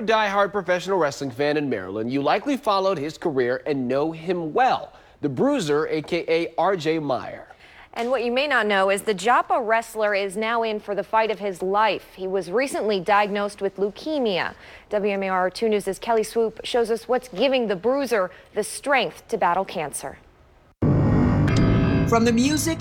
die-hard professional wrestling fan in Maryland, you likely followed his career and know him well. The Bruiser, a.k.a. RJ Meyer. And what you may not know is the Joppa wrestler is now in for the fight of his life. He was recently diagnosed with leukemia. WMAR 2 News' Kelly Swoop shows us what's giving the Bruiser the strength to battle cancer. From the music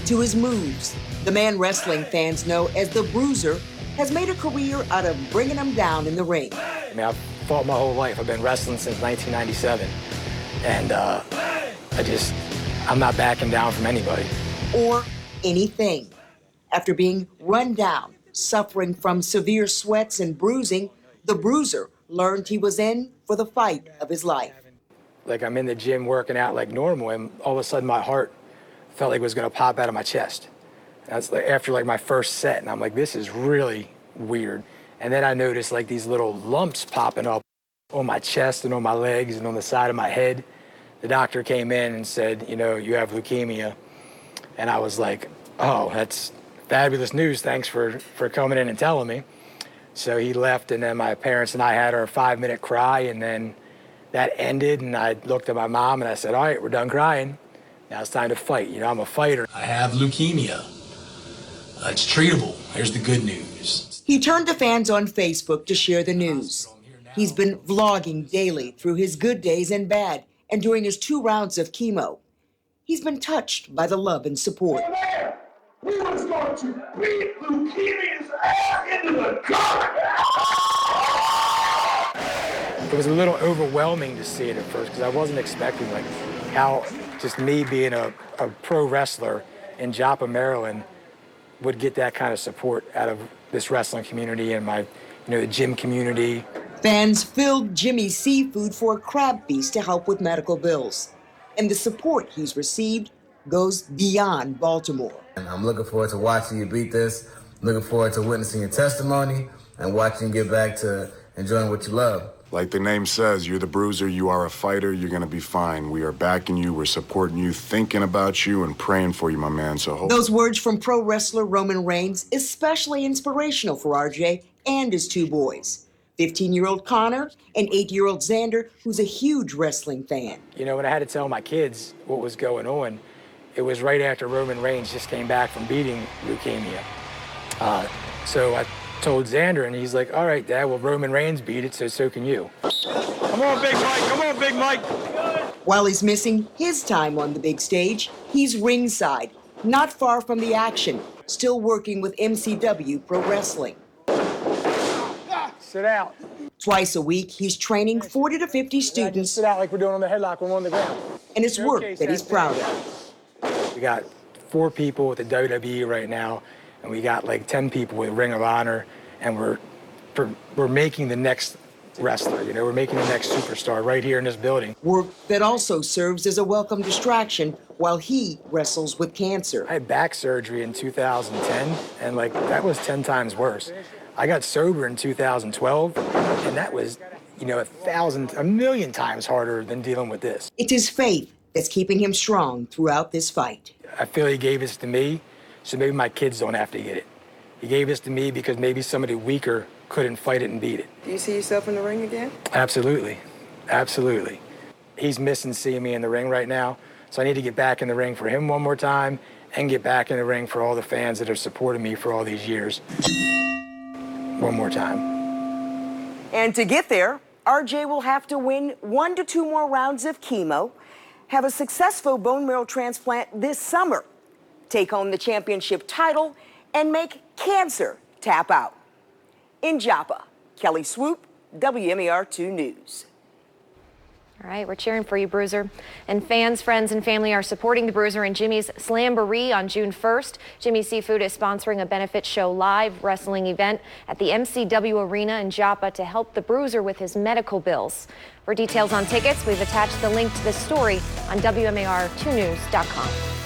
to his moves, the man wrestling fans know as the Bruiser has made a career out of bringing them down in the ring. I mean, I've fought my whole life. I've been wrestling since 1997. And I'm not backing down from anybody. Or anything. After being run down, suffering from severe sweats and bruising, the Bruiser learned he was in for the fight of his life. Like, I'm in the gym working out like normal, and all of a sudden my heart felt like it was gonna pop out of my chest. And that's like after like my first set, and I'm like, this is really weird. And then I noticed like these little lumps popping up on my chest and on my legs and on the side of my head. The doctor came in and said, you know, you have leukemia. And I was like, oh, that's fabulous news. Thanks for coming in and telling me. So he left, and then my parents and I had our 5-minute cry, and then that ended, and I looked at my mom and I said, all right, we're done crying. Now it's time to fight. You know, I'm a fighter. I have leukemia. It's treatable. Here's the good news. He turned to fans on Facebook to share the news. He's been vlogging daily through his good days and bad, and during his 2 rounds of chemo. He's been touched by the love and support. We was going to beat leukemia's ass into the gut. It was a little overwhelming to see it at first, because I wasn't expecting like how just me being a pro wrestler in Joppa, Maryland, would get that kind of support out of this wrestling community and my, the gym community. Fans filled Jimmy's Seafood for a crab feast to help with medical bills. And the support he's received goes beyond Baltimore. And I'm looking forward to watching you beat this, looking forward to witnessing your testimony and watching you get back to enjoying what you love. Like the name says, you're the Bruiser, you are a fighter, you're gonna be fine. We are backing you, we're supporting you, thinking about you, and praying for you, my man. So those words from pro wrestler Roman Reigns, especially inspirational for RJ and his 2 boys. 15-year-old Connor and 8-year-old Xander, who's a huge wrestling fan. You know, when I had to tell my kids what was going on, it was right after Roman Reigns just came back from beating leukemia. So I told Xander, and he's like, all right, Dad, well, Roman Reigns beat it, so can you. Come on, Big Mike. Come on, Big Mike. While he's missing his time on the big stage, he's ringside, not far from the action, still working with MCW Pro Wrestling. Sit out. Twice a week, he's training 40 to 50 students. Sit out like we're doing on the headlock when we're on the ground. And it's work that he's proud of. We got 4 people with the WWE right now, and we got like 10 people with Ring of Honor, and we're making the next wrestler, we're making the next superstar right here in this building. Work that also serves as a welcome distraction while he wrestles with cancer. I had back surgery in 2010, and like that was 10 times worse. I got sober in 2012, and that was, a million times harder than dealing with this. It's his faith that's keeping him strong throughout this fight. I feel he gave this to me, so maybe my kids don't have to get it. He gave this to me because maybe somebody weaker couldn't fight it and beat it. Do you see yourself in the ring again? Absolutely. Absolutely. He's missing seeing me in the ring right now, so I need to get back in the ring for him one more time and get back in the ring for all the fans that have supported me for all these years. One more time. And to get there, RJ will have to win 1 to 2 more rounds of chemo, have a successful bone marrow transplant this summer, take home the championship title, and make cancer tap out. In Joppa, Kelly Swoop, WMAR 2 News. All right, we're cheering for you, Bruiser. And fans, friends, and family are supporting the Bruiser in Jimmy's Slamboree on June 1st. Jimmy's Seafood is sponsoring a benefit show live wrestling event at the MCW Arena in Joppa to help the Bruiser with his medical bills. For details on tickets, we've attached the link to this story on WMAR2news.com.